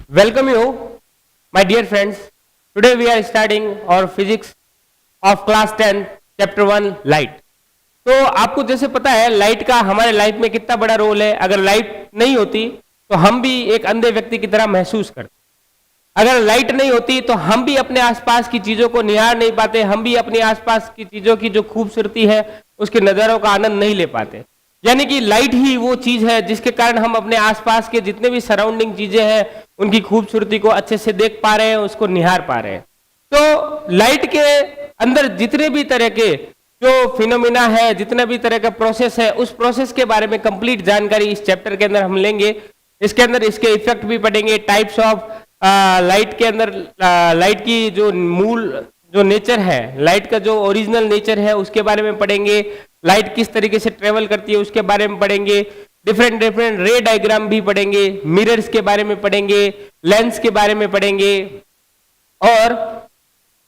Welcome you, my dear friends. Today we are starting our physics of class 10, chapter 1, light. तो आपको जैसे पता है लाइट का हमारे लाइफ में कितना बड़ा रोल है. अगर लाइट नहीं होती तो हम भी एक अंधे व्यक्ति की तरह महसूस करते. अगर लाइट नहीं होती तो हम भी अपने आसपास की चीजों को निहार नहीं पाते, हम भी अपने आसपास की चीजों की जो खूबसूरती है उसके नजारों का आनंद नहीं ले पाते. यानी कि लाइट ही वो चीज है जिसके कारण हम अपने आसपास के जितने भी सराउंडिंग चीजें हैं उनकी खूबसूरती को अच्छे से देख पा रहे हैं, उसको निहार पा रहे हैं. तो लाइट के अंदर जितने भी तरह के जो फिनोमिना है, जितना भी तरह का प्रोसेस है, उस प्रोसेस के बारे में कंप्लीट जानकारी इस चैप्टर के अंदर हम लेंगे. इसके अंदर इसके इफेक्ट भी पढ़ेंगे, टाइप्स ऑफ लाइट के अंदर लाइट की जो मूल जो नेचर है, लाइट का जो ओरिजिनल नेचर है उसके बारे में पढ़ेंगे. लाइट किस तरीके से ट्रेवल करती है उसके बारे में पढ़ेंगे. डिफरेंट डिफरेंट रे डायग्राम भी पढ़ेंगे, मिरर्स के बारे में पढ़ेंगे, लेंस के बारे में पढ़ेंगे. और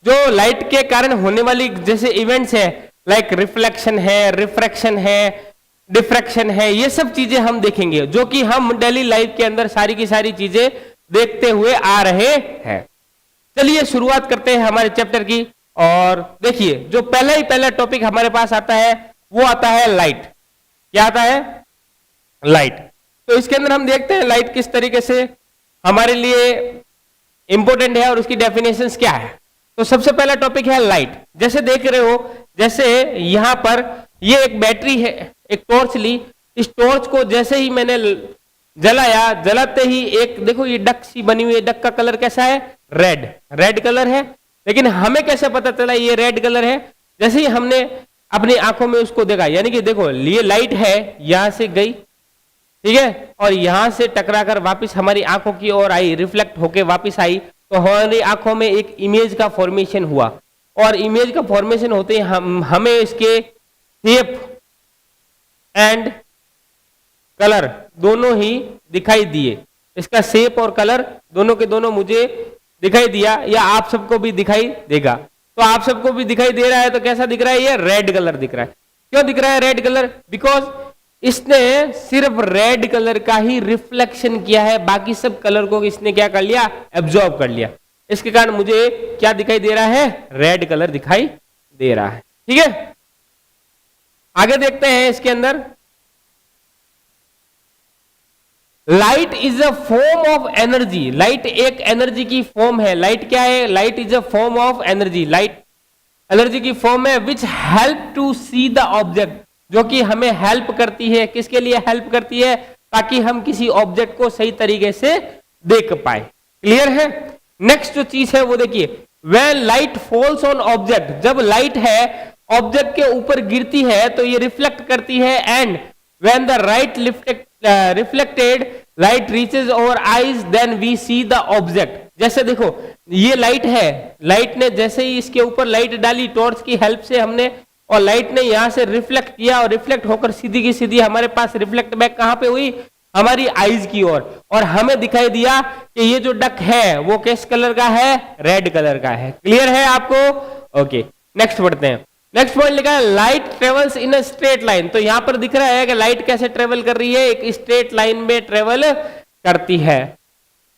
जो लाइट के कारण होने वाली जैसे इवेंट्स है, लाइक रिफ्लेक्शन है, रिफ्रैक्शन है, डिफ्रैक्शन है, ये सब चीजें हम देखेंगे जो कि हम डेली लाइफ के अंदर सारी की सारी चीजें देखते हुए आ रहे हैं. चलिए शुरुआत करते हैं हमारे चैप्टर की. और देखिए जो पहला टॉपिक हमारे पास आता है वो आता है लाइट. क्या आता है? लाइट. तो इसके अंदर हम देखते हैं लाइट किस तरीके से हमारे लिए इंपॉर्टेंट है और उसकी डेफिनेशंस क्या है. तो सबसे पहला टॉपिक है लाइट. जैसे देख रहे हो, जैसे यहां पर ये एक बैटरी है, एक टॉर्च ली. इस टॉर्च को जैसे ही मैंने जलाया, जलाते ही एक देखो ये डक सी बनी हुई है. डक का कलर कैसा है? रेड कलर है. लेकिन हमें कैसे पता चला ये रेड कलर है? जैसे ही हमने अपनी आंखों में उसको देखा, यानी कि देखो ये लाइट है, यहां से गई, ठीक है, और यहां से टकराकर वापस हमारी आंखों की ओर आई, रिफ्लेक्ट होके वापस आई, तो हमारी आंखों में एक इमेज का फॉर्मेशन हुआ. और इमेज का फॉर्मेशन होते ही हमें इसके शेप एंड कलर दोनों ही दिखाई दिए. इसका शेप और कलर दोनों के दोनों मुझे दिखाई दिया, या आप सबको भी दिखाई देगा. तो आप सबको भी दिखाई दे रहा है. तो कैसा दिख रहा है? ये रेड कलर दिख रहा है. क्यों दिख रहा है रेड कलर? बिकॉज इसने सिर्फ रेड कलर का ही रिफ्लेक्शन किया है, बाकी सब कलर को इसने क्या कर लिया? एब्जॉर्ब कर लिया. इसके कारण मुझे क्या दिखाई दे रहा है? रेड कलर दिखाई दे रहा है. ठीक है, आगे देखते हैं इसके अंदर. Light is a form of energy. Light एक एनर्जी की फॉर्म है. लाइट क्या है? Light is a form of energy. Light energy की फॉर्म है which help to see the object, जो कि हमें हेल्प करती है. किसके लिए हेल्प करती है? ताकि हम किसी ऑब्जेक्ट को सही तरीके से देख पाए. क्लियर है? नेक्स्ट जो चीज है वो देखिए, when light falls on object, जब लाइट है ऑब्जेक्ट के ऊपर गिरती है तो ये रिफ्लेक्ट करती है. And when the right reflected light reaches our eyes then we see the object. जैसे देखो ये लाइट है, लाइट ने जैसे ही इसके ऊपर लाइट डाली टॉर्च की हेल्प से हमने, और लाइट ने यहां से रिफ्लेक्ट किया, और रिफ्लेक्ट होकर सीधी की सीधी हमारे पास रिफ्लेक्ट बैक कहां पे हुई? हमारी आईज की ओर. और हमें दिखाई दिया कि ये जो डक है वो किस कलर का है? रेड कलर का है. क्लियर है आपको? ओके, नेक्स्ट पढ़ते हैं. नेक्स्ट पॉइंट लिखा है light travels in a straight line. तो यहां पर दिख रहा है कि लाइट कैसे ट्रेवल कर रही है? एक स्ट्रेट लाइन में ट्रेवल करती है.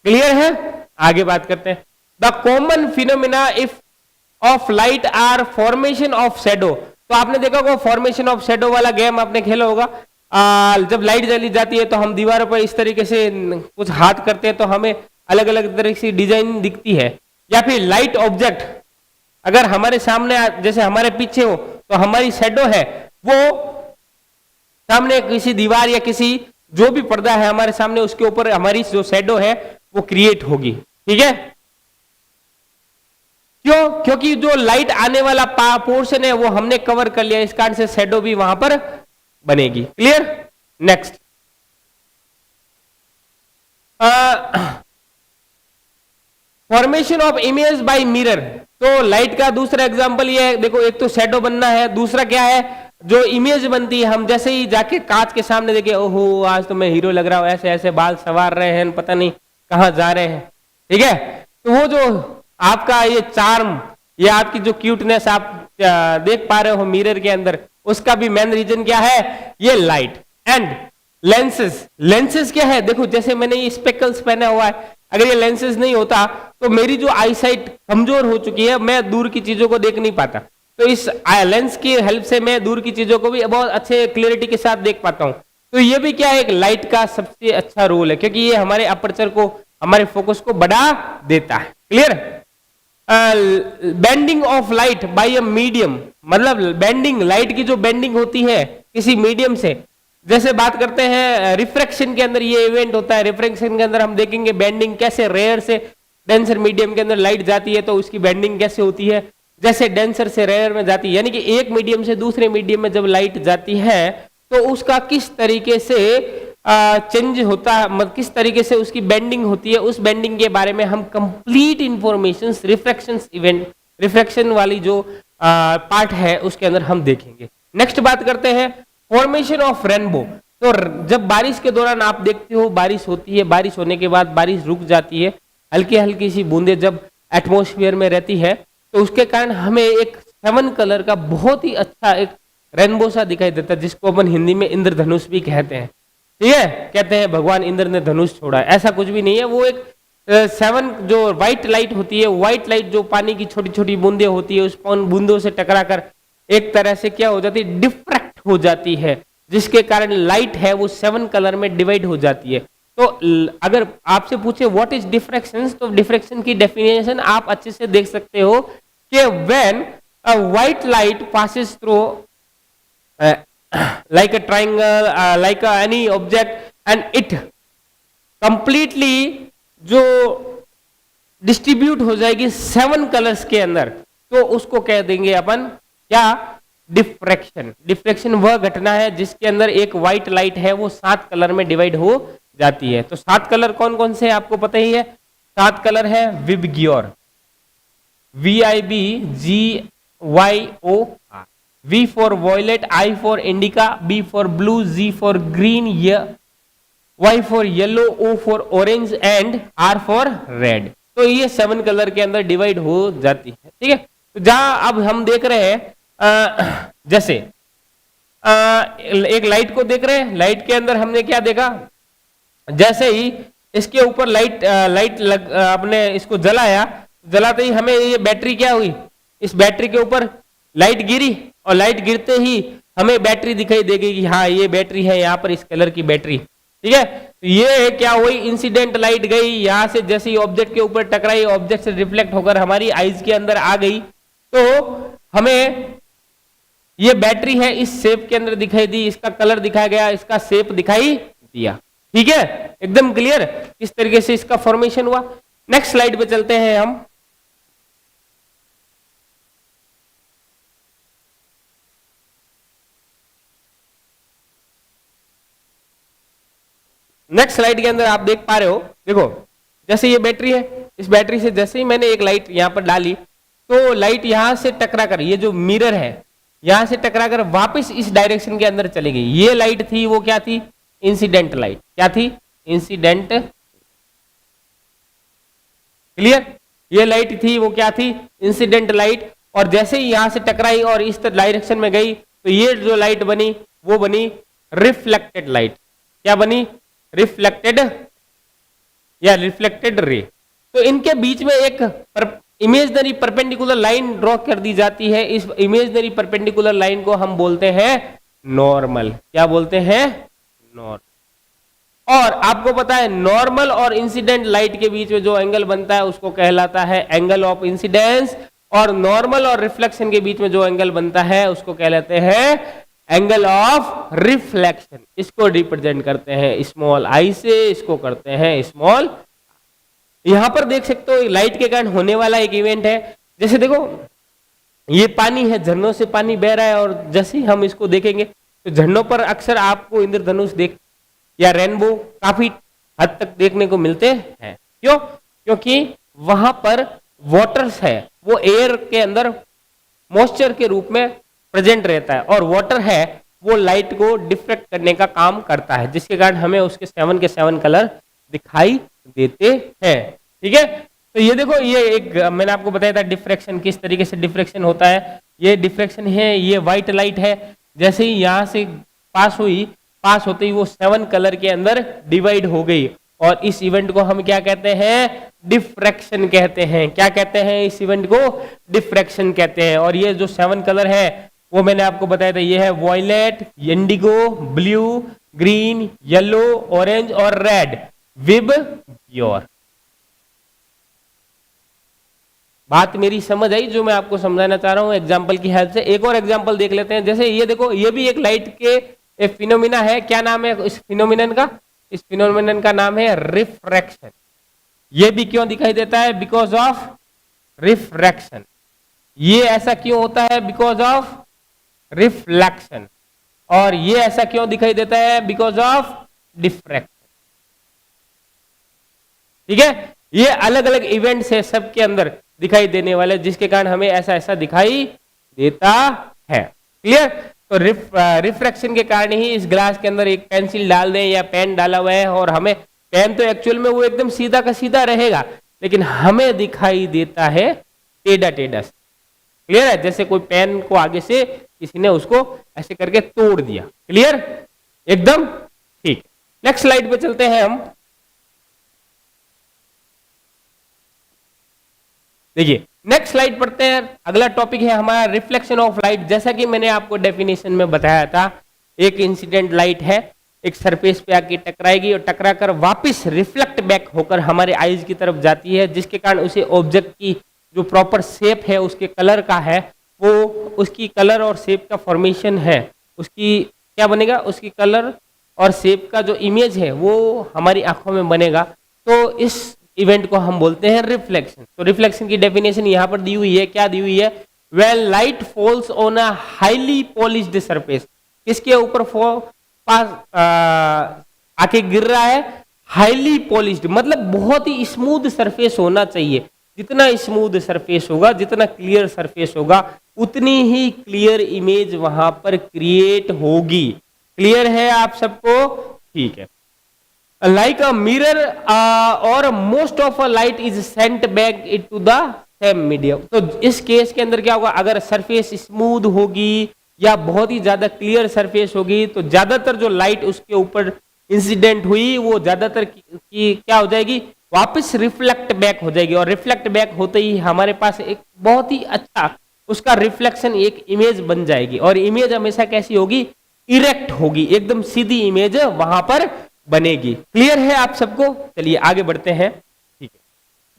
क्लियर है? आगे बात करते हैं. The common phenomena if of light are formation of shadow. तो आपने देखा होगा फॉर्मेशन ऑफ शैडो वाला गेम आपने खेला होगा. जब लाइट जली जाती है तो हम दीवारों पर इस तरीके से कुछ हाथ करते हैं तो हमें अलग अलग तरह की डिजाइन दिखती है. या फिर लाइट ऑब्जेक्ट अगर हमारे सामने जैसे हमारे पीछे हो तो हमारी शैडो है वो सामने किसी दीवार या किसी जो भी पर्दा है हमारे सामने उसके ऊपर हमारी जो शैडो है वो क्रिएट होगी. ठीक है, क्यों? क्योंकि जो लाइट आने वाला पोर्शन है वो हमने कवर कर लिया, इस कारण से शैडो भी वहां पर बनेगी. Clear? Next, formation of image by mirror. तो लाइट का दूसरा एग्जांपल ये है, देखो एक तो शैडो बनना है, दूसरा क्या है? जो इमेज बनती है. हम जैसे ही जाके कांच के सामने देखे, ओहो आज तो मैं हीरो लग रहा हूं, ऐसे ऐसे बाल संवार रहे हैं, पता नहीं कहां जा रहे हैं. ठीक है, तो वो जो आपका ये चार्म, ये आपकी जो क्यूटनेस आप देख पा रहे हो मिरर के अंदर, उसका भी मेन रीजन क्या है? ये लाइट. And lenses. लेंसेस क्या है? देखो जैसे मैंने ये स्पेकल्स पहना हुआ है, अगर ये लेंसेज नहीं होता तो मेरी जो आईसाइट कमजोर हो चुकी है, मैं दूर की चीजों को देख नहीं पाता। तो इस लेंस की हेल्प से मैं दूर की चीजों को भी बहुत अच्छे क्लियरिटी के साथ देख पाता हूँ। तो ये भी क्या है, एक लाइट का सबसे अच्छा रोल है, क्योंकि ये हमारे अपर्चर को, हमारे फोकस को बढ़ा देता है। Clear? Bending of light by a medium, मतलब बेंडिंग, लाइट की जो बेंडिंग होती है किसी मीडियम से, जैसे बात करते हैं रिफ्रैक्शन के अंदर ये इवेंट होता है। रिफ्रैक्शन के अंदर हम देखेंगे बेंडिंग कैसे, रेयर से डेंसर मीडियम के अंदर लाइट जाती है तो उसकी बेंडिंग कैसे होती है, जैसे डेंसर से रेयर में जाती है, यानी कि एक मीडियम से दूसरे मीडियम में जब लाइट जाती है तो उसका किस तरीके से चेंज होता है, मतलब किस तरीके से उसकी बेंडिंग होती है, उस बेंडिंग के बारे में हम complete information refraction event, refraction वाली जो पार्ट है उसके अंदर हम देखेंगे। नेक्स्ट बात करते हैं फॉर्मेशन ऑफ रेनबो। तो जब बारिश के दौरान आप देखते हो बारिश होती है, बारिश होने के बाद बारिश रुक जाती है, हल्की हल्की सी बूंदे जब एटमॉस्फेयर में रहती है तो उसके कारण हमें एक 7 कलर का बहुत ही अच्छा एक रेनबो सा दिखाई देता है, जिसको अपन हिंदी में इंद्रधनुष भी कहते हैं। ठीक है, कहते हैं भगवान इंद्र ने धनुष छोड़ा, ऐसा कुछ भी नहीं है। वो एक 7 जो व्हाइट लाइट होती है, व्हाइट लाइट जो पानी की छोटी छोटी बूंदे होती है, उस बूंदों से टकरा कर एक तरह से क्या हो जाती है, डिफ्रैक्ट हो जाती है, जिसके कारण लाइट है वो 7 कलर में डिवाइड हो जाती है। तो अगर आपसे पूछे व्हाट इज डिफ्रैक्शन, तो डिफ्रैक्शन की डेफिनेशन आप अच्छे से देख सकते हो कि when a white light passes through like a triangle, like any object and it completely जो डिस्ट्रीब्यूट हो जाएगी 7 कलर्स के अंदर, तो उसको कह देंगे अपन क्या, डिफ्रैक्शन। डिफ्रैक्शन वह घटना है जिसके अंदर एक व्हाइट लाइट है वो 7 कलर में डिवाइड हो जाती है। तो 7 कलर कौन कौन से आपको पता ही है, 7 कलर है VIBGYOR, VIBGYOR, V for violet, I for indica, B for blue, Z for green, Y for yellow, O for orange and R for red। तो ये 7 कलर के अंदर डिवाइड हो जाती है। ठीक है, तो जहां अब हम देख रहे हैं जैसे एक लाइट को देख रहे हैं, लाइट के अंदर हमने क्या देखा, जैसे ही इसके ऊपर लाइट अपने इसको जलाया, जलाते ही हमें ये बैटरी क्या हुई, इस बैटरी के ऊपर लाइट गिरी और लाइट गिरते ही हमें बैटरी दिखाई देगी कि हाँ ये बैटरी है, यहाँ पर इस कलर की बैटरी। ठीक है, तो ये क्या हुई, इंसिडेंट लाइट गई यहाँ से, जैसे ही ऑब्जेक्ट के ऊपर टकराई, ऑब्जेक्ट से रिफ्लेक्ट होकर हमारी आईज के अंदर आ गई, तो हमें ये बैटरी है इस शेप के अंदर दिखाई दी, इसका कलर दिखाया गया, इसका शेप दिखाई दिया। ठीक है, एकदम क्लियर किस तरीके से इसका फॉर्मेशन हुआ। नेक्स्ट स्लाइड पे चलते हैं हम। नेक्स्ट स्लाइड के अंदर आप देख पा रहे हो, देखो जैसे ये बैटरी है, इस बैटरी से जैसे ही मैंने एक लाइट यहां पर डाली तो लाइट यहां से टकरा कर, ये जो मिरर है यहां से टकरा कर वापस इस डायरेक्शन के अंदर चली गई। ये लाइट थी वो क्या थी, इंसिडेंट लाइट। क्या थी, इंसिडेंट। क्लियर, ये लाइट थी वो क्या थी, इंसिडेंट लाइट। और जैसे ही यहां से टकराई और इस डायरेक्शन में गई तो ये जो लाइट बनी वो बनी रिफ्लेक्टेड लाइट। क्या बनी, रिफ्लेक्टेड या रिफ्लेक्टेड रे। तो इनके बीच में एक इमेजनरी परपेंडिकुलर लाइन ड्रॉ कर दी जाती है। इस इमेजनरी परपेंडिकुलर लाइन को हम बोलते हैं नॉर्मल। क्या बोलते हैं, नॉर्मल। और आपको पता है नॉर्मल और इंसिडेंट लाइट के बीच में जो एंगल बनता है उसको कहलाता है एंगल ऑफ इंसिडेंस, और नॉर्मल और रिफ्लेक्शन के बीच में जो एंगल बनता है उसको कहलाते हैं एंगल ऑफ रिफ्लेक्शन। इसको रिप्रेजेंट करते हैं स्मॉल आई से, इसको करते हैं स्मॉल। यहां पर देख सकते हो लाइट के कारण होने वाला एक इवेंट है। जैसे देखो ये पानी है, झरनों से पानी बह रहा है, और जैसे ही हम इसको देखेंगे तो झरनों पर अक्सर आपको इंद्रधनुष देख या रेनबो काफी हद तक देखने को मिलते हैं। क्यों, क्योंकि वहां पर वाटर्स है, वो एयर के अंदर मॉइस्चर के रूप में प्रेजेंट रहता है, और वाटर है वो लाइट को डिफ्रेक्ट करने का काम करता है, जिसके कारण हमें उसके 7 के 7 कलर दिखाई देते हैं। ठीक है, तो ये देखो ये एक मैंने आपको बताया था डिफ्रैक्शन, किस तरीके से डिफ्रैक्शन होता है। ये डिफ्रैक्शन है, ये व्हाइट लाइट है, जैसे ही यहां से पास हुई, पास होते ही वो 7 कलर के अंदर डिवाइड हो गई, और इस इवेंट को हम क्या कहते हैं? डिफ्रैक्शन कहते हैं। क्या कहते हैं? इस इवेंट को डिफ्रैक्शन कहते हैं। और ये जो 7 कलर है वो मैंने आपको बताया था, ये है violet, indigo, blue, green, yellow, orange और रेड विब योर। बात मेरी समझ आई जो मैं आपको समझाना चाह रहा हूं एग्जाम्पल की हेल्प से। एक और एग्जाम्पल देख लेते हैं। जैसे ये देखो, ये भी एक लाइट के एक फिनोमिना है। क्या नाम है इस फिनोमिनन का? इस फिनोमिनन का नाम है रिफ्रैक्शन। ये भी क्यों दिखाई देता है? Because of refraction. ये ऐसा क्यों होता है? Because of reflection. और ये ऐसा क्यों दिखाई देता है? Because of diffraction. ठीक है, ये अलग अलग इवेंट्स है सबके अंदर दिखाई देने वाले, जिसके कारण हमें ऐसा ऐसा दिखाई देता है। क्लियर? तो रिफ्रैक्शन के कारण ही इस ग्लास के अंदर एक पेंसिल डाल दें या पेन डाला हुआ है, और हमें पेन तो एक्चुअल में वो एकदम सीधा का सीधा रहेगा, लेकिन हमें दिखाई देता है टेढ़ा टेढ़ा। क्लियर है? जैसे कोई पेन को आगे से किसी ने उसको ऐसे करके तोड़ दिया। क्लियर? एकदम ठीक। नेक्स्ट स्लाइड पे चलते हैं हम। देखिए नेक्स्ट स्लाइड पढ़ते हैं। अगला टॉपिक है हमारा रिफ्लेक्शन ऑफ लाइट। जैसा कि मैंने आपको डेफिनेशन में बताया था, एक इंसिडेंट लाइट है, एक सरफेस पे आके टकराएगी और टकराकर वापस रिफ्लेक्ट बैक होकर हमारे आईज की तरफ जाती है, जिसके कारण उसे ऑब्जेक्ट की जो प्रॉपर शेप है उसके कलर का है, वो उसकी कलर और शेप का फॉर्मेशन है, उसकी क्या बनेगा? उसकी कलर और शेप का जो इमेज है वो हमारी आंखों में बनेगा। तो इस इवेंट को हम बोलते हैं रिफ्लेक्शन। तो रिफ्लेक्शन की डेफिनेशन यहां पर दी हुई है। क्या दी हुई है? When light falls on a highly polished surface. किसके ऊपर आके गिर रहा है? हाईली पॉलिश्ड, मतलब बहुत ही स्मूथ सरफेस होना चाहिए। जितना स्मूथ सरफेस होगा, जितना क्लियर सरफेस होगा, उतनी ही क्लियर इमेज वहां पर क्रिएट होगी। क्लियर है आप सबको? ठीक है। Like a mirror or most of a light is sent back into the same medium। तो इस केस के अंदर क्या होगा? अगर सरफेस स्मूथ होगी या बहुत ही ज्यादा क्लियर सरफेस होगी, तो ज्यादातर जो लाइट उसके ऊपर इंसिडेंट हुई वो ज्यादातर की क्या हो जाएगी? वापस रिफ्लेक्ट बैक हो जाएगी। और रिफ्लेक्ट बैक होते ही हमारे पास एक बहुत ही अच्छा उसका रिफ्लेक्शन, एक इमेज बन जाएगी। और इमेज हमेशा कैसी होगी? इरेक्ट होगी, एकदम सीधी इमेज वहां पर बनेगी। क्लियर है आप सबको? चलिए आगे बढ़ते हैं। ठीक है,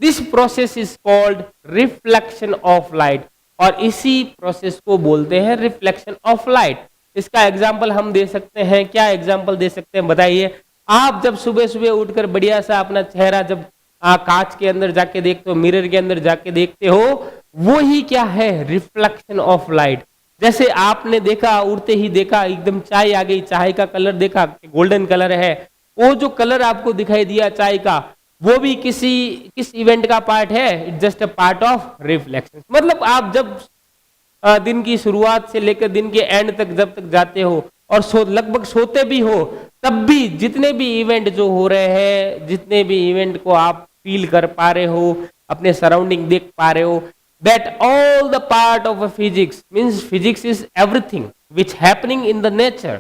this process is called reflection of light. और इसी प्रोसेस को बोलते हैं रिफ्लेक्शन ऑफ लाइट। इसका एग्जाम्पल हम दे सकते हैं। क्या एग्जाम्पल दे सकते हैं बताइए? आप जब सुबह सुबह उठकर बढ़िया सा अपना चेहरा जब कांच के अंदर जाके देखते हो, मिरर के अंदर जाके देखते हो, वो ही क्या है? Reflection of light. जैसे आपने देखा, उड़ते ही देखा एकदम चाय आ गई, चाय का कलर देखा गोल्डन कलर है, वो जो कलर आपको दिखाई दिया चाय का, वो भी किस इवेंट का पार्ट है? It's just a part of reflection. मतलब आप जब दिन की शुरुआत से लेकर दिन के एंड तक जब तक जाते हो और लगभग सोते भी हो, तब भी जितने भी इवेंट जो हो रहे हैं, जितने भी इवेंट को आप फील कर पा रहे हो, अपने सराउंडिंग देख पा रहे हो, that all the part of a physics means physics is everything which happening in the nature।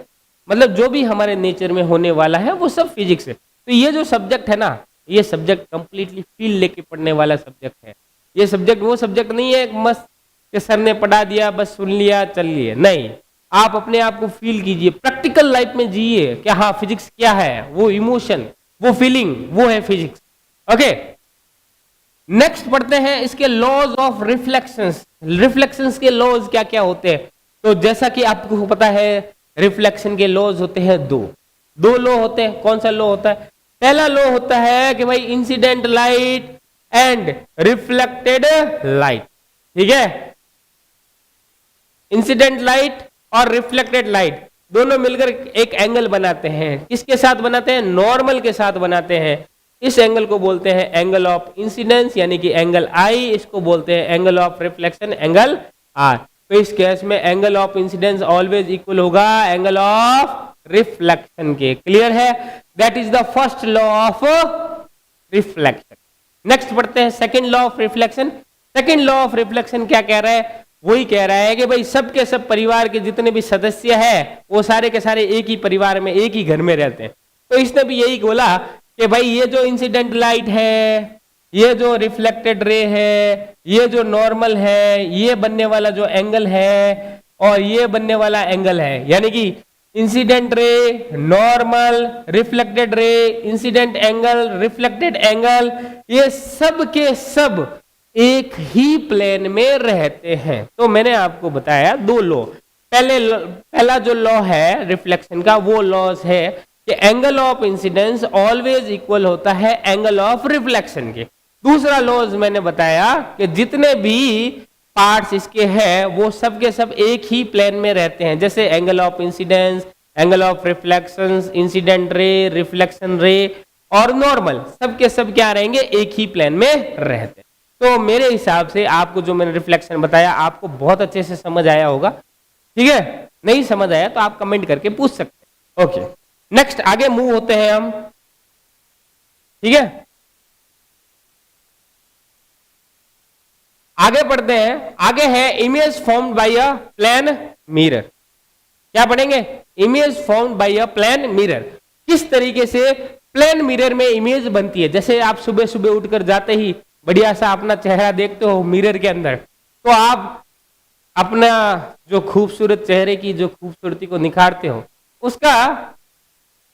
मतलब जो भी हमारे नेचर में होने वाला है वो सब फिजिक्स है। तो ये जो सब्जेक्ट है ना, ये सब्जेक्ट कंप्लीटली फील लेके पढ़ने वाला सब्जेक्ट है। ये सब्जेक्ट वो सब्जेक्ट नहीं है मस्त के सर ने पढ़ा दिया बस सुन लिया चल लिए, नहीं। आप अपने आप को फील कीजिए, प्रैक्टिकल लाइफ में जिए कि हाँ फिजिक्स क्या है, वो इमोशन, वो फीलिंग, वो है फिजिक्स। ओके, नेक्स्ट पढ़ते हैं इसके लॉज ऑफ रिफ्लेक्शंस। रिफ्लेक्शंस के लॉज क्या क्या होते हैं? तो जैसा कि आपको पता है रिफ्लेक्शन के लॉज होते हैं दो लॉ होते हैं। कौन सा लॉ होता है? पहला लॉ होता है कि भाई incident light and reflected light. ठीक है, इंसिडेंट लाइट और रिफ्लेक्टेड लाइट दोनों मिलकर एक एंगल बनाते हैं। किसके साथ बनाते हैं? नॉर्मल के साथ बनाते हैं। इस एंगल को बोलते हैं एंगल ऑफ इंसिडेंस यानी कि एंगल आई। इसको बोलते हैं angle of reflection, angle r. तो इस केस में angle of incidence always equal होगा एंगल ऑफ रिफ्लेक्शन के। क्लियर है? That is the first law of reflection. Next पढ़ते हैं second law of reflection. Second law of reflection क्या कह रहा है? वही कह रहा है कि भाई सबके सब परिवार के जितने भी सदस्य हैं वो सारे के सारे एक ही परिवार में, एक ही घर में रहते हैं। तो इसने भी यही बोला कि भाई ये जो इंसिडेंट लाइट है, ये जो रिफ्लेक्टेड रे है, ये जो नॉर्मल है, ये बनने वाला जो एंगल है और ये बनने वाला एंगल है, यानी कि incident ray, normal, reflected ray, incident angle, reflected angle, ये सब के सब एक ही प्लेन में रहते हैं। तो मैंने आपको बताया दो लॉ। पहला जो लॉ है रिफ्लेक्शन का, वो लॉज है कि angle of incidence always equal होता है एंगल ऑफ रिफ्लेक्शन के। दूसरा लॉज मैंने बताया कि जितने भी पार्ट्स इसके हैं वो सब के सब एक ही प्लेन में रहते हैं, जैसे angle of incidence, angle of reflection, incident ray, reflection रे और नॉर्मल, सब के सब क्या रहेंगे, एक ही प्लेन में रहते हैं। तो मेरे हिसाब से आपको जो मैंने रिफ्लेक्शन बताया आपको बहुत अच्छे से समझ आया होगा। ठीक है, नहीं समझ आया तो आप कमेंट करके पूछ सकते हैं। ओके, नेक्स्ट आगे मूव होते हैं हम। ठीक है, आगे पढ़ते हैं। आगे है image formed by a plane mirror. क्या पढ़ेंगे, image formed by a plane mirror. किस तरीके से प्लेन मिरर में इमेज बनती है। जैसे आप सुबह सुबह उठकर जाते ही बढ़िया सा अपना चेहरा देखते हो मिरर के अंदर, तो आप अपना जो खूबसूरत चेहरे की जो खूबसूरती को निखारते हो, उसका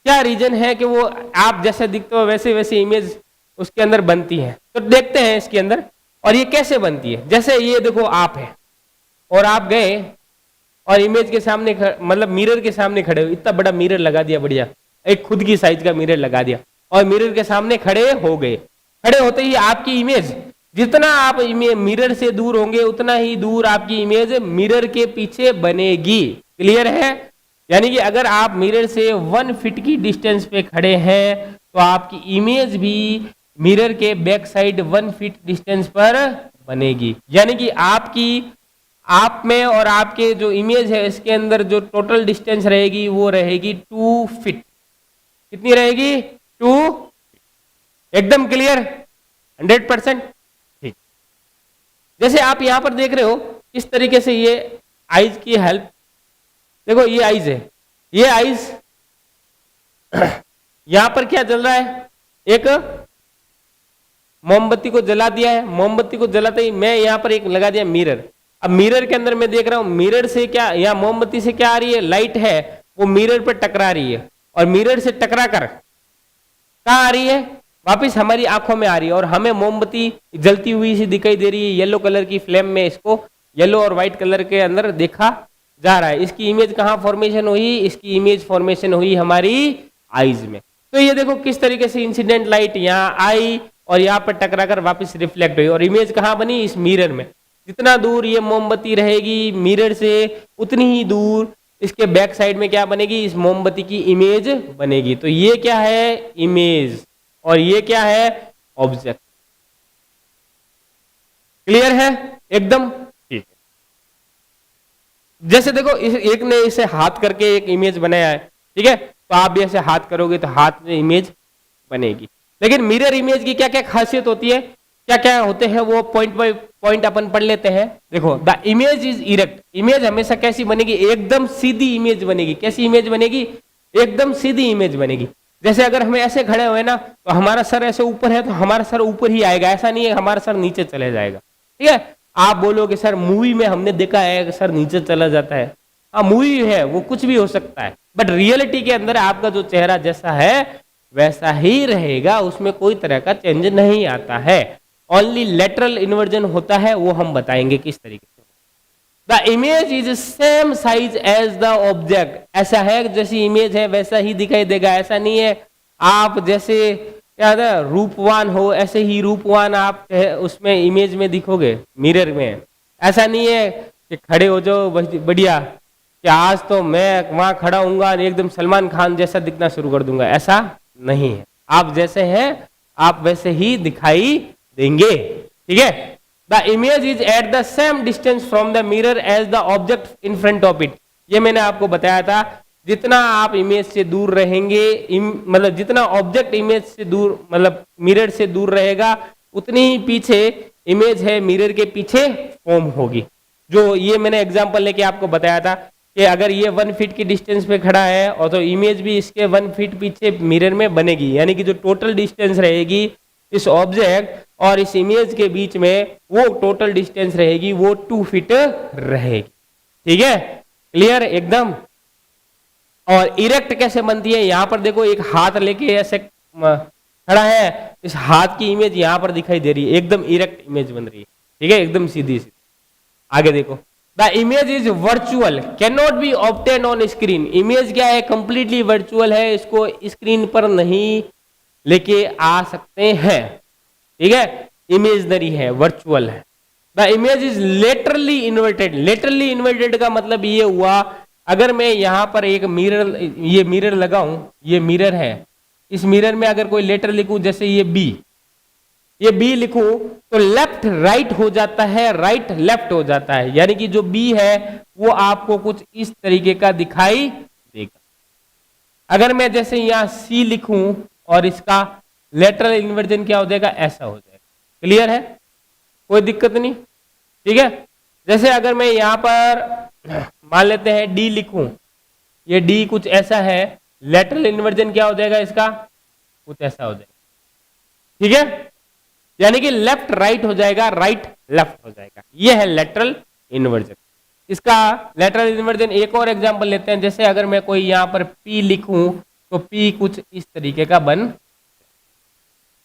क्या रीजन है कि वो आप जैसे दिखते हो वैसे वैसे इमेज उसके अंदर बनती है। तो देखते हैं इसके अंदर, और ये कैसे बनती है। जैसे ये देखो आप है और आप गए और इमेज के सामने मतलब मिरर के सामने खड़े हो, इतना बड़ा मिरर लगा दिया, बढ़िया एक खुद की साइज का मिरर लगा दिया और मिरर के सामने खड़े हो गए। खड़े होते ही आपकी इमेज, जितना आप मिरर से दूर होंगे उतना ही दूर आपकी इमेज मिरर के पीछे बनेगी। क्लियर है, यानी कि अगर आप मिरर से 1 फीट की डिस्टेंस पे खड़े हैं तो आपकी इमेज भी मिरर के बैक साइड 1 फीट डिस्टेंस पर बनेगी। यानी कि आपकी, आप में और आपके जो इमेज है इसके अंदर जो टोटल डिस्टेंस रहेगी वो रहेगी 2 फीट। कितनी रहेगी, 2। एकदम क्लियर, 100%। ठीक, जैसे आप यहां पर देख रहे हो इस तरीके से ये आइज की हेल्प, देखो ये आइज है, ये आइज यहां पर क्या जल रहा है, एक मोमबत्ती को जला दिया है। मोमबत्ती को जलाते ही मैं यहां पर एक लगा दिया मिरर। अब मिरर के अंदर मैं देख रहा हूं मिरर से क्या, या मोमबत्ती से क्या आ रही है, लाइट है, वो मिरर पर टकरा रही है और मिरर से टकरा कर कहां आ रही है, वापिस हमारी आंखों में आ रही है और हमें मोमबत्ती जलती हुई सी दिखाई दे रही है। येलो कलर की फ्लेम में इसको येलो और व्हाइट कलर के अंदर देखा जा रहा है। इसकी इमेज कहां फॉर्मेशन हुई, इसकी इमेज फॉर्मेशन हुई हमारी आईज में। तो ये देखो किस तरीके से इंसिडेंट लाइट यहाँ आई और यहाँ पर टकरा कर वापिस रिफ्लेक्ट हुई और इमेज कहाँ बनी, इस मिरर में। जितना दूर ये मोमबत्ती रहेगी मिरर से उतनी ही दूर इसके बैक साइड में क्या बनेगी, इस मोमबत्ती की इमेज बनेगी। तो ये क्या है, इमेज, और ये क्या है, ऑब्जेक्ट। क्लियर है एकदम, ठीक है। जैसे देखो एक ने इसे हाथ करके एक इमेज बनाया है, ठीक है, तो आप भी ऐसे हाथ करोगे तो हाथ में इमेज बनेगी। लेकिन मिरर इमेज की क्या क्या खासियत होती है, क्या क्या होते हैं, वो पॉइंट बाय पॉइंट अपन पढ़ लेते हैं। देखो, the image is erect. Image हमेशा कैसी बनेगी, एकदम सीधी इमेज बनेगी। कैसी इमेज बनेगी, एकदम सीधी इमेज बनेगी। जैसे अगर हमें ऐसे खड़े हुए ना तो हमारा सर ऐसे ऊपर है तो हमारा सर ऊपर ही आएगा, ऐसा नहीं है हमारा सर नीचे चले जाएगा। ठीक है, आप बोलोगे सर मूवी में हमने देखा है कि सर नीचे चला जाता है। हाँ, मूवी है, वो कुछ भी हो सकता है, बट रियलिटी के अंदर आपका जो चेहरा जैसा है वैसा ही रहेगा, उसमें कोई तरह का चेंज नहीं आता है। ओनली लेटरल इन्वर्जन होता है, वो हम बताएंगे किस तरीके से। The image is same size as the object. ऐसा है जैसी इमेज है वैसा ही दिखाई देगा, ऐसा नहीं है आप जैसे क्या था रूपवान हो ऐसे ही रूपवान आप उसमें इमेज में दिखोगे मिरर में। ऐसा नहीं है कि खड़े हो जाओ बढ़िया कि आज तो मैं वहां खड़ा हूंगा एकदम सलमान खान जैसा दिखना शुरू कर दूंगा, ऐसा नहीं है। आप जैसे हैं आप वैसे ही दिखाई देंगे। ठीक है, the image is at the same distance from the mirror as the object in front of it. ये मैंने आपको बताया था, जितना आप इमेज से दूर रहेंगे, मतलब जितना ऑब्जेक्ट इमेज से दूर, मतलब मिरर से दूर रहेगा, उतनी ही पीछे इमेज है मिरर के पीछे फॉर्म होगी। जो ये मैंने एग्जांपल लेके आपको बताया था कि अगर ये 1 फीट की डिस्टेंस पे खड़ा है और तो इमेज भी इसके 1 फीट पीछे मिरर में बनेगी, यानी कि जो टोटल डिस्टेंस रहेगी इस ऑब्जेक्ट और इस इमेज के बीच में, वो टोटल डिस्टेंस रहेगी वो 2 फीट रहेगी। ठीक है, क्लियर एकदम। और इरेक्ट कैसे बनती है, यहां पर देखो एक हाथ लेके ऐसे खड़ा है, इस हाथ की इमेज यहां पर दिखाई दे रही है, एकदम इरेक्ट इमेज बन रही है। ठीक है, एकदम सीधी सीधी। आगे देखो, the image is virtual can not be obtain on screen. Image क्या है, कंप्लीटली वर्चुअल है, इसको स्क्रीन पर नहीं लेके आ सकते हैं। ठीक है, इमेजनरी है, वर्चुअल है। The image is laterally inverted. Laterally inverted का मतलब ये हुआ, अगर मैं यहां पर एक मिरर, ये मिरर लगाऊं, ये मिरर है, इस मिरर में अगर कोई लेटर लिखूं, जैसे ये बी लिखूं, तो लेफ्ट राइट हो जाता है, राइट लेफ्ट हो जाता है, यानी कि जो बी है वो आपको कुछ इस तरीके का दिखाई देगा। अगर मैं जैसे यहां सी लिखूं और इसका लेटरल इन्वर्जन क्या हो जाएगा, ऐसा हो जाएगा। क्लियर है, कोई दिक्कत नहीं। ठीक है, जैसे अगर मैं यहां पर मान लेते हैं डी लिखूं, ये डी कुछ ऐसा है, लेटरल इन्वर्जन क्या हो जाएगा इसका, कुछ ऐसा हो जाएगा। ठीक है, यानी कि लेफ्ट राइट हो जाएगा, राइट लेफ्ट हो जाएगा, ये है लेटरल इन्वर्जन। इसका लेटरल इन्वर्जन एक और एग्जांपल लेते हैं, जैसे अगर मैं कोई यहां पर पी लिखूं तो पी कुछ इस तरीके का बन।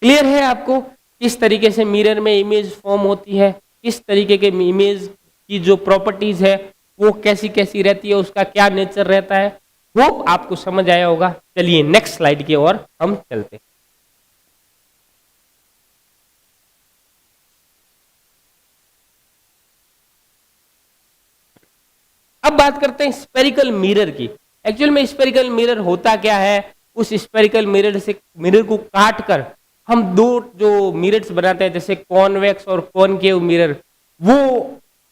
क्लियर है आपको किस तरीके से मिरर में इमेज फॉर्म होती है, किस तरीके के इमेज की जो प्रॉपर्टीज है वो कैसी कैसी रहती है, उसका क्या नेचर रहता है, वो आपको समझ आया होगा। चलिए नेक्स्ट स्लाइड की ओर हम चलते हैं। अब बात करते हैं स्पेरिकल मिरर की। एक्चुअल में स्पेरिकल मिरर होता क्या है, उस स्पेरिकल मिरर से, मिरर को काट कर हम दो जो मिरर्स बनाते हैं, जैसे कॉन्वेक्स और कॉनकेव मिरर, वो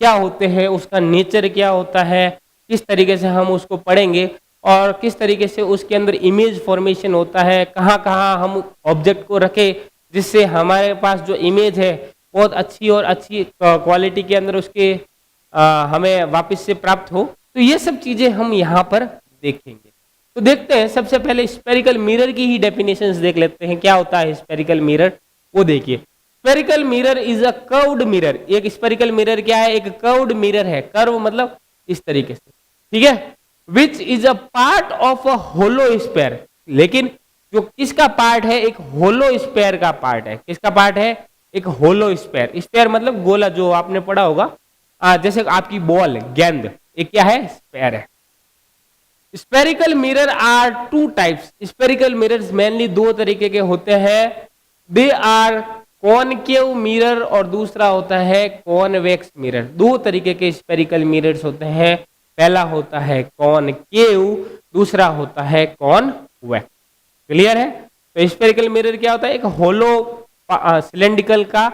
क्या होते हैं, उसका नेचर क्या होता है, किस तरीके से हम उसको पढ़ेंगे और किस तरीके से उसके अंदर इमेज फॉर्मेशन होता है, कहाँ कहाँ हम ऑब्जेक्ट को रखें जिससे हमारे पास जो इमेज है बहुत अच्छी और अच्छी क्वालिटी के अंदर उसके हमें वापस से प्राप्त हो। तो ये सब चीजें हम यहाँ पर देखेंगे। तो देखते हैं, सबसे पहले स्पेरिकल मिरर की ही डेफिनेशंस देख लेते हैं, क्या होता है स्पेरिकल मिरर, वो देखिए। Spherical mirror is a curved mirror. एक स्पेरिकल मिरर क्या है, एक कर्व्ड मिरर है, कर्व मतलब इस तरीके से। ठीक है, which is a part of a hollow sphere. लेकिन जो किसका पार्ट है, एक होलो स्पेयर का पार्ट है। किसका पार्ट है, एक होलो स्पेयर। स्पेयर मतलब गोला, जो आपने पढ़ा होगा, जैसे आपकी बॉल, गेंद, एक क्या है, स्पेयर है। Spherical mirror are two types. Spherical mirrors mainly दो तरीके के होते हैं। दे आर कॉनकेव मिरर और दूसरा होता है कॉनवेक्स मिरर। दो तरीके के स्पेरिकल मिरर्स होते हैं, पहला होता है कॉनकेव, दूसरा होता है कॉनवेक्स। क्लियर है। तो स्पेरिकल मिरर क्या होता है, एक होलो सिलेंड्रिकल का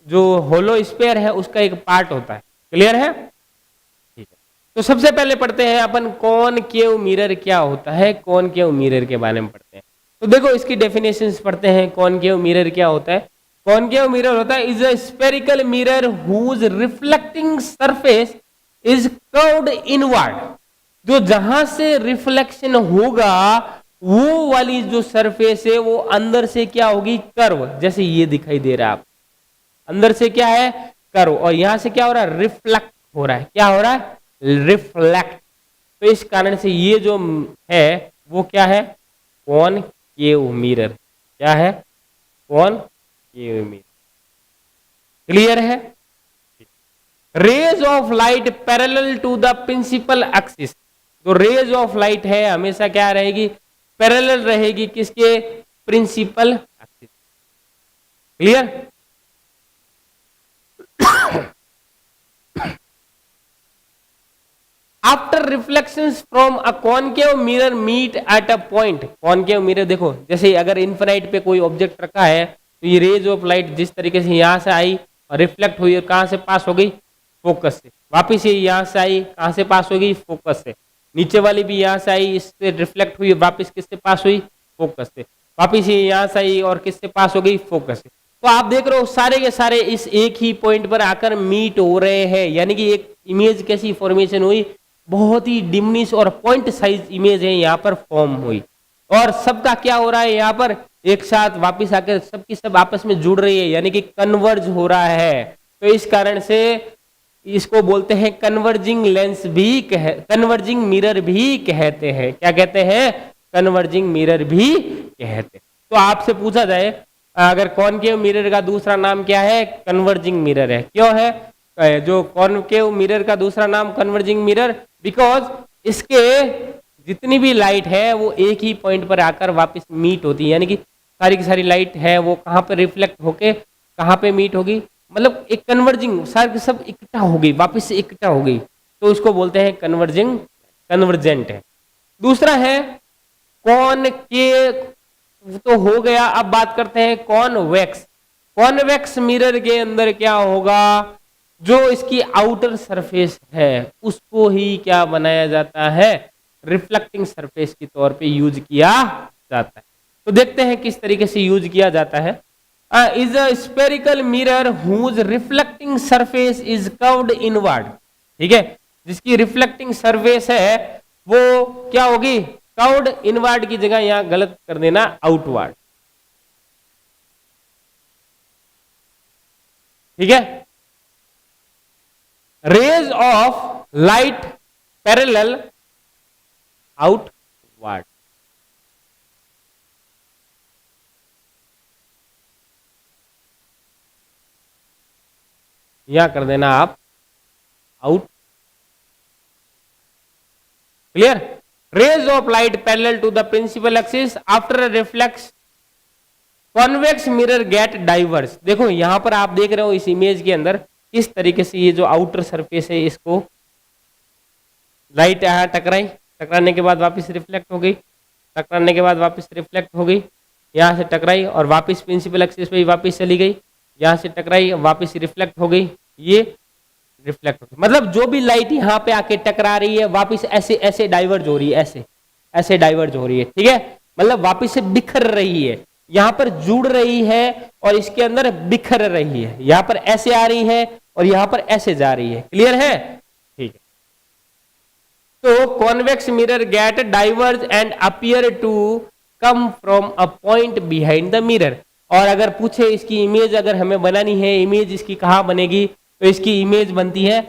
जो होलो स्पेयर है उसका एक पार्ट होता है। क्लियर है, ठीक है। तो सबसे पहले पढ़ते हैं अपन कॉनकेव मिरर क्या होता है, कॉनकेव मिरर के बारे में पढ़ते हैं। तो देखो इसकी डेफिनेशंस पढ़ते हैं। कॉनकेव मिरर क्या होता है, कॉनकेव मिरर होता है is a spherical mirror whose reflecting surface is curved inward. जो जहां से रिफ्लेक्शन होगा वो वाली जो सरफेस है वो अंदर से क्या होगी, कर्व, जैसे ये दिखाई दे रहा है आप, अंदर से क्या है, कर्व, और यहां से क्या हो रहा है, रिफ्लेक्ट हो रहा है। क्या हो रहा है, रिफ्लेक्ट। तो इस कारण से ये जो है वो क्या है, कॉनकेव मिरर। क्या है, कॉनकेव मिरर। क्लियर है। Rays of light parallel to the principal axis. तो रेज ऑफ लाइट है हमेशा क्या रहेगी, पैरेलल रहेगी किसके, principal axis. Clear. After reflections from a concave mirror meet at a point. Concave mirror देखो, जैसे अगर इन्फिनाइट पे कोई ऑब्जेक्ट रखा है तो ये रेज ऑफ लाइट जिस तरीके से यहां से आई और रिफ्लेक्ट हुई, कहां से पास हो गई, फोकस से। वापिस ये यहां से आई, कहां से पास हो गई, फोकस से। नीचे वाली भी यहां से आई, इससे रिफ्लेक्ट हुई, वापिस किससे पास हुई, फोकस से। वापिस ये यहां से आई और किससे पास हो गई, फोकस से। तो आप देख रहे हो सारे के सारे इस एक ही पॉइंट पर आकर मीट हो रहे हैं, यानी कि एक इमेज कैसी फॉर्मेशन हुई, बहुत ही डिमिनिश और पॉइंट साइज इमेज है यहाँ पर फॉर्म हुई, और सबका क्या हो रहा है यहाँ पर एक साथ वापस आकर सबकी सब आपस में जुड़ रही है, यानी कि कन्वर्ज हो रहा है। तो इस कारण से इसको बोलते हैं कन्वर्जिंग लेंस भी कन्वर्जिंग मिरर भी कहते हैं। क्या कहते हैं? कन्वर्जिंग मिरर भी कहते हैं। तो आपसे पूछा जाए अगर कॉनकेव मिरर का दूसरा नाम क्या है? कन्वर्जिंग मिरर है। क्यों है जो कॉनकेव मिरर का दूसरा नाम कन्वर्जिंग मिरर? बिकॉज इसके जितनी भी लाइट है वो एक ही पॉइंट पर आकर वापस मीट होती है, यानी कि सारी की सारी लाइट है वो कहाँ पर रिफ्लेक्ट होके कहाँ पे मीट होगी, मतलब एक कन्वर्जिंग सारी सब इकट्ठा हो गई, वापस से इकट्ठा हो गई, तो उसको बोलते हैं कन्वर्जिंग कन्वर्जेंट है। दूसरा है कॉन के, तो हो गया। अब बात करते हैं कॉन्वेक्स। कॉन्वेक्स मिरर के अंदर क्या होगा? जो इसकी आउटर सरफेस है उसको ही क्या बनाया जाता है? रिफ्लेक्टिंग सरफेस के तौर पे यूज किया जाता है। तो देखते हैं किस तरीके से यूज किया जाता है। Is a spherical mirror whose reflecting surface is curved inward. ठीक है, जिसकी रिफ्लेक्टिंग सरफेस है वो क्या होगी? कर्व्ड इनवर्ड की जगह यहां गलत कर देना, आउटवर्ड। ठीक है, rays of light parallel outward. यहां कर देना आप out. Clear? Rays of light parallel to the principal axis after reflex convex mirror get diverse. देखो यहां पर आप देख रहे हो इस इमेज के अंदर किस तरीके से ये जो आउटर सरफेस है इसको लाइट यहां टकराई, टकराने के बाद वापस रिफ्लेक्ट हो गई, टकराने के बाद वापस रिफ्लेक्ट हो गई, यहां से टकराई और वापस प्रिंसिपल एक्सिस पे वापस चली गई, यहां से टकराई वापस रिफ्लेक्ट हो गई, ये रिफ्लेक्ट हो गई। मतलब जो भी लाइट यहाँ पे आके टकरा रही है वापस ऐसे ऐसे डाइवर्ज हो रही है, ऐसे ऐसे डाइवर्ज हो रही है। ठीक है, मतलब वापस से बिखर रही है, यहाँ पर जुड़ रही है और इसके अंदर बिखर रही है, यहाँ पर ऐसे आ रही है और यहाँ पर ऐसे जा रही है। क्लियर है? ठीक है। तो convex mirror get diverge and appear to come from a point behind the mirror. और अगर पूछे इसकी इमेज अगर हमें बनानी है, इमेज इसकी कहाँ बनेगी, तो इसकी इमेज बनती है